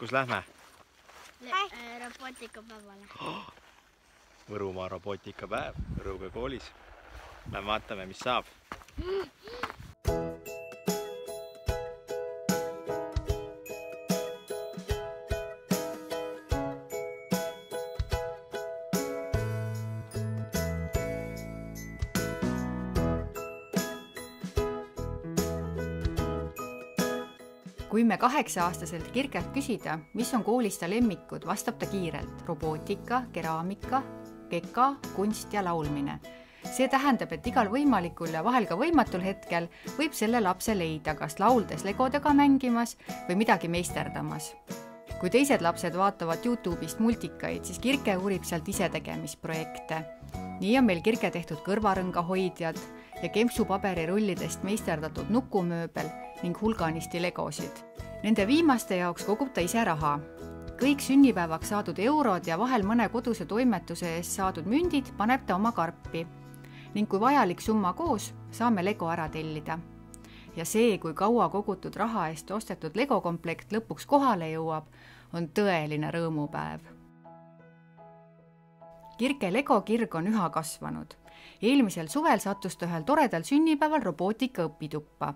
Kus lähme? Robootikapäevale. Võrumaa robootikapäev Rõuge koolis. Lähme vaatame, mis saab. Kui me 8-aastaselt Kirkelt küsida, mis on koolis ta lemmikud, vastab ta kiirelt: robootika, keraamika, keka, kunst ja laulmine. See tähendab, et igal võimalikul ja vahel ka võimatul hetkel võib selle lapse leida, kas lauldes legodega mängimas või midagi meisterdamas. Kui teised lapsed vaatavad YouTube'ist multikaid, siis Kirke uurib sealt isetegemisprojekte. Nii on meil Kirke tehtud kõrvarõnga hoidjad ja kempsupaberirullidest meisterdatud nukumööbel ning hulganisti legosid. Nende viimaste jaoks kogub ta ise raha. Kõik sünnipäevaks saadud eurod ja vahel mõne koduse toimetuse eest saadud mündid paneb ta oma karpi. Ning kui vajalik summa koos, saame lego ära tellida. Ja see, kui kaua kogutud raha eest ostetud legokomplekt lõpuks kohale jõuab, on tõeline rõõmupäev. Kirke lego kirg on üha kasvanud. Eelmisel suvel sattus ta ühel toredal sünnipäeval robootika õpituppa.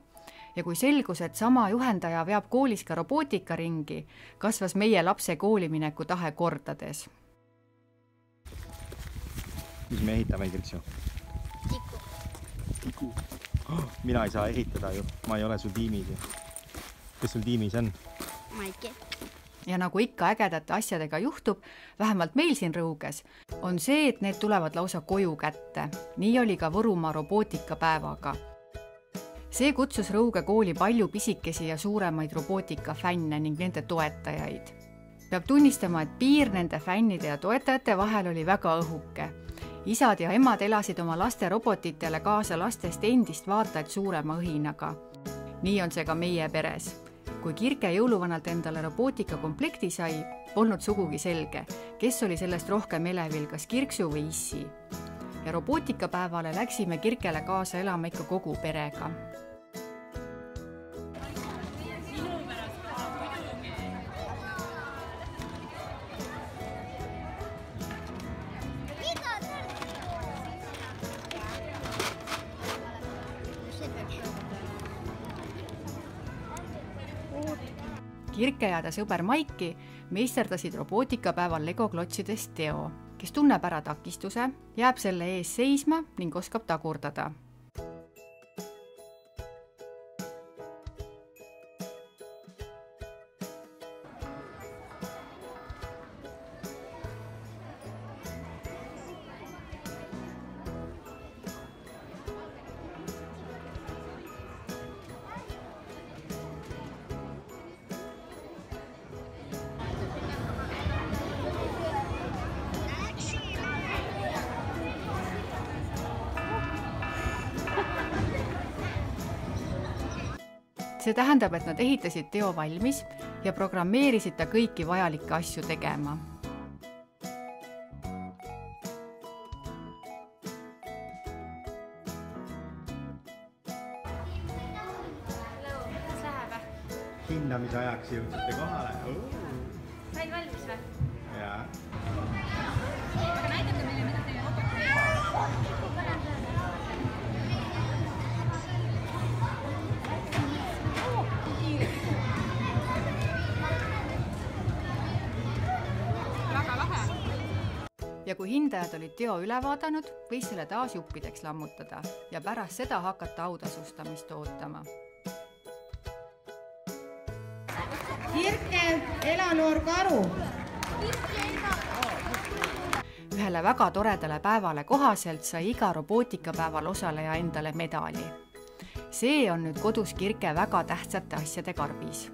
Ja kui selgus, et sama juhendaja veab koolis ka robootikaringi, kasvas meie lapse koolimineku tahe kordades. Mis me ehitame, Kirksu? Tiku. Tiku? Mina ei saa ehitada ju. Ma ei ole sul tiimis ju. Kes sul tiimis on? Maiki. Ja nagu ikka ägedate asjadega juhtub, vähemalt meil siin Rõuges, on see, et need tulevad lausa koju kätte. Nii oli ka Võrumaa robootikapäevaga. See kutsus Rõuge kooli palju pisikesi ja suuremaid robootikafänne ning nende toetajaid. Peab tunnistama, et piir nende fännide ja toetajate vahel oli väga õhuke. Isad ja emad elasid oma laste robotitele kaasa lastest endist vaatajaid suurema õhinaga. Nii on see ka meie peres. Kui Kirke jõuluvanalt endale robootikakomplekti sai, polnud sugugi selge, kes oli sellest rohkem elevil, kas Kirksu või issi. Ja robootikapäevale läksime Kirkele kaasa elama ikka kogu perega. Kirke ja ta sõber Maiki meisterdasid robootikapäeval legoklotsidest Teo, kes tunneb ära takistuse, jääb selle ees seisma ning oskab tagurdada. See tähendab, et nad ehitasid Teo valmis ja programmeerisid ta kõiki vajalikke asju tegema. Hindamise ajaks jõudsite kohale. Said valmis või? Jaa. Aga näidake meile, mida teie robot. Ja kui hindajad olid Teo üle vaadanud, võis selle taas juppideks lammutada ja pärast seda hakata autasustamist ootama. Kirke Elanor Karu. Ühele väga toredale päevale kohaselt sai iga robootikapäeval osaleja endale medali. See on nüüd kodus Kirke väga tähtsate asjade karbis.